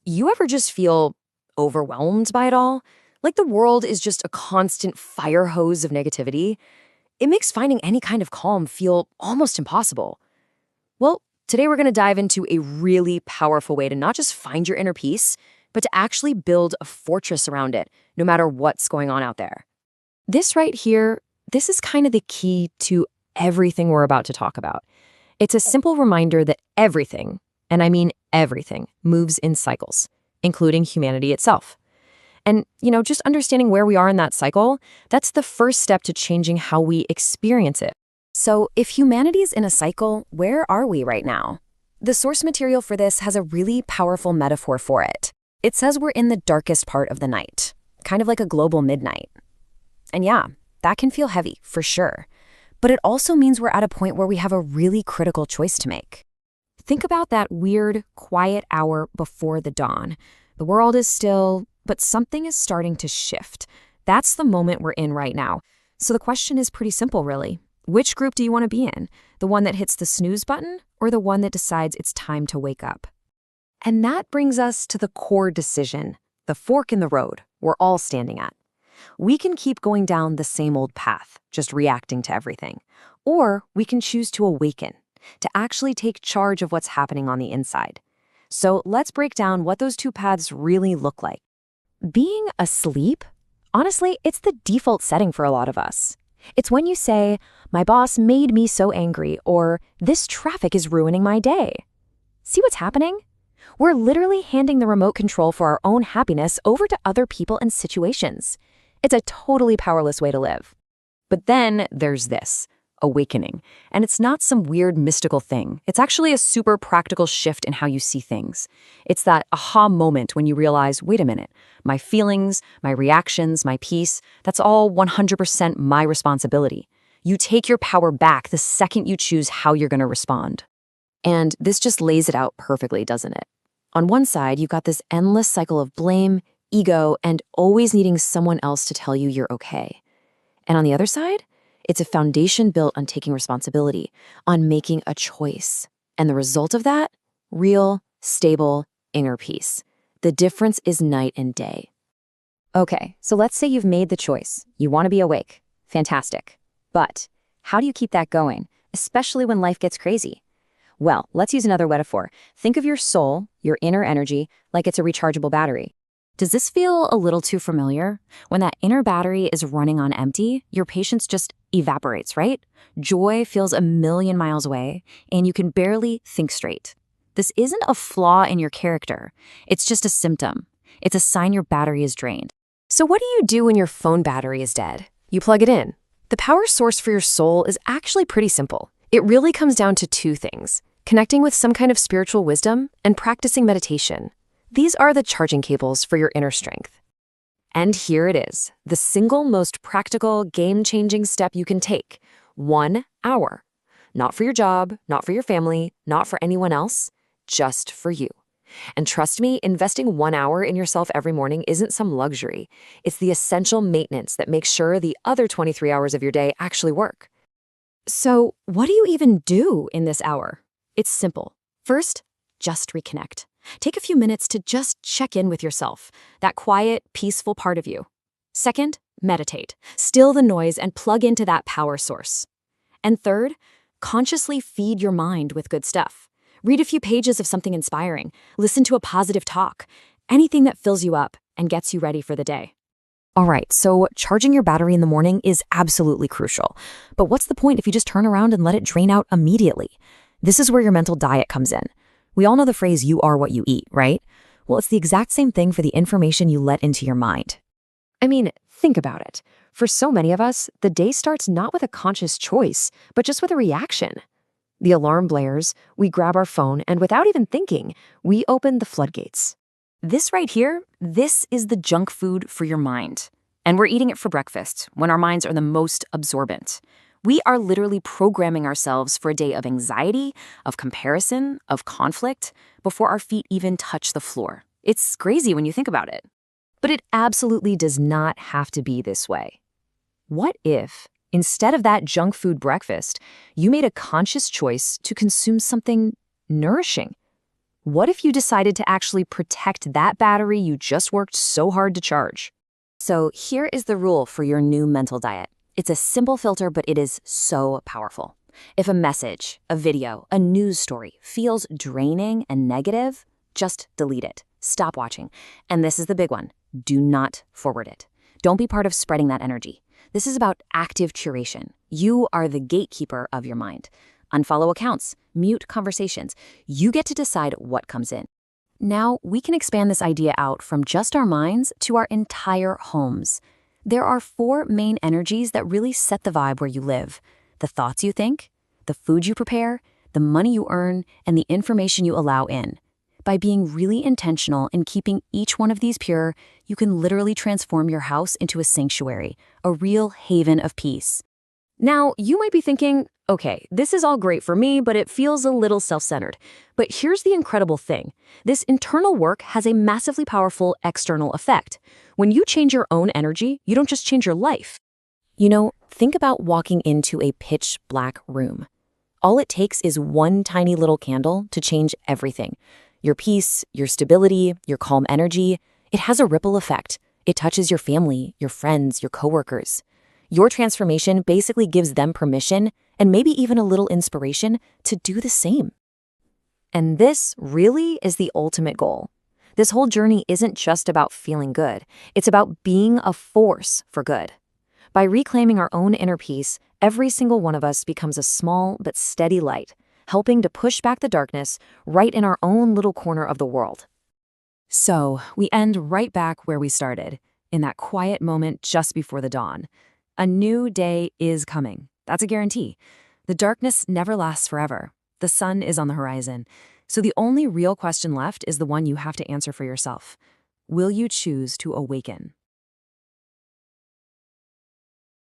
You ever just feel overwhelmed by it all? Like the world is just a constant fire hose of negativity? It makes finding any kind of calm feel almost impossible. Well, today we're going to dive into a really powerful way to not just find your inner peace, but to actually build a fortress around it, no matter what's going on out there. This right here, this is kind of the key to everything we're about to talk about. It's a simple reminder that everything, and I mean everything, moves in cycles, including humanity itself. And, just understanding where we are in that cycle, that's the first step to changing how we experience it. So, if humanity's in a cycle, where are we right now? The source material for this has a really powerful metaphor for it. It says we're in the darkest part of the night, kind of like a global midnight. And yeah, that can feel heavy, for sure. But it also means we're at a point where we have a really critical choice to make. Think about that weird, quiet hour before the dawn. The world is still, but something is starting to shift. That's the moment we're in right now. So the question is pretty simple, really. Which group do you want to be in? The one that hits the snooze button or the one that decides it's time to wake up? And that brings us to the core decision, the fork in the road we're all standing at. We can keep going down the same old path, just reacting to everything. Or we can choose to awaken, to actually take charge of what's happening on the inside. So let's break down what those two paths really look like. Being asleep, honestly, it's the default setting for a lot of us. It's when you say, "My boss made me so angry," or "This traffic is ruining my day." See what's happening? We're literally handing the remote control for our own happiness over to other people and situations. It's a totally powerless way to live. But then there's this, awakening. And it's not some weird mystical thing. It's actually a super practical shift in how you see things. It's that aha moment when you realize, wait a minute, my feelings, my reactions, my peace, that's all 100% my responsibility. You take your power back the second you choose how you're going to respond. And this just lays it out perfectly, doesn't it? On one side, you've got this endless cycle of blame, ego, and always needing someone else to tell you you're okay. And on the other side, it's a foundation built on taking responsibility, on making a choice. And the result of that? Real, stable, inner peace. The difference is night and day. Okay, so let's say you've made the choice. You want to be awake. Fantastic. But how do you keep that going, especially when life gets crazy? Well, let's use another metaphor. Think of your soul, your inner energy, like it's a rechargeable battery. Does this feel a little too familiar? When that inner battery is running on empty, your patience just evaporates, right? Joy feels a million miles away, and you can barely think straight. This isn't a flaw in your character. It's just a symptom. It's a sign your battery is drained. So what do you do when your phone battery is dead? You plug it in. The power source for your soul is actually pretty simple. It really comes down to two things: connecting with some kind of spiritual wisdom and practicing meditation. These are the charging cables for your inner strength. And here it is, the single most practical, game-changing step you can take. 1 hour. Not for your job, not for your family, not for anyone else, just for you. And trust me, investing 1 hour in yourself every morning isn't some luxury. It's the essential maintenance that makes sure the other 23 hours of your day actually work. So, what do you even do in this hour? It's simple. First, just reconnect. Take a few minutes to just check in with yourself, that quiet, peaceful part of you. Second, meditate. Still the noise and plug into that power source. And third, consciously feed your mind with good stuff. Read a few pages of something inspiring. Listen to a positive talk. Anything that fills you up and gets you ready for the day. All right, so charging your battery in the morning is absolutely crucial. But what's the point if you just turn around and let it drain out immediately? This is where your mental diet comes in. We all know the phrase, "you are what you eat," right? Well, it's the exact same thing for the information you let into your mind. I mean, think about it. For so many of us, the day starts not with a conscious choice, but just with a reaction. The alarm blares, we grab our phone, and without even thinking, we open the floodgates. This right here, this is the junk food for your mind. And we're eating it for breakfast, when our minds are the most absorbent. We are literally programming ourselves for a day of anxiety, of comparison, of conflict, before our feet even touch the floor. It's crazy when you think about it. But it absolutely does not have to be this way. What if, instead of that junk food breakfast, you made a conscious choice to consume something nourishing? What if you decided to actually protect that battery you just worked so hard to charge? So here is the rule for your new mental diet. It's a simple filter, but it is so powerful. If a message, a video, a news story feels draining and negative, just delete it. Stop watching. And this is the big one. Do not forward it. Don't be part of spreading that energy. This is about active curation. You are the gatekeeper of your mind. Unfollow accounts, mute conversations. You get to decide what comes in. Now, we can expand this idea out from just our minds to our entire homes. There are 4 main energies that really set the vibe where you live: the thoughts you think, the food you prepare, the money you earn, and the information you allow in. By being really intentional in keeping each one of these pure, you can literally transform your house into a sanctuary, a real haven of peace. Now, you might be thinking, okay, this is all great for me, but it feels a little self-centered. But here's the incredible thing. This internal work has a massively powerful external effect. When you change your own energy, you don't just change your life. Think about walking into a pitch black room. All it takes is one tiny little candle to change everything. Your peace, your stability, your calm energy. It has a ripple effect. It touches your family, your friends, your coworkers. Your transformation basically gives them permission, and maybe even a little inspiration, to do the same. And this really is the ultimate goal. This whole journey isn't just about feeling good. It's about being a force for good. By reclaiming our own inner peace, every single one of us becomes a small but steady light, helping to push back the darkness right in our own little corner of the world. So, we end right back where we started, in that quiet moment just before the dawn. A new day is coming. That's a guarantee. The darkness never lasts forever. The sun is on the horizon. So the only real question left is the one you have to answer for yourself. Will you choose to awaken?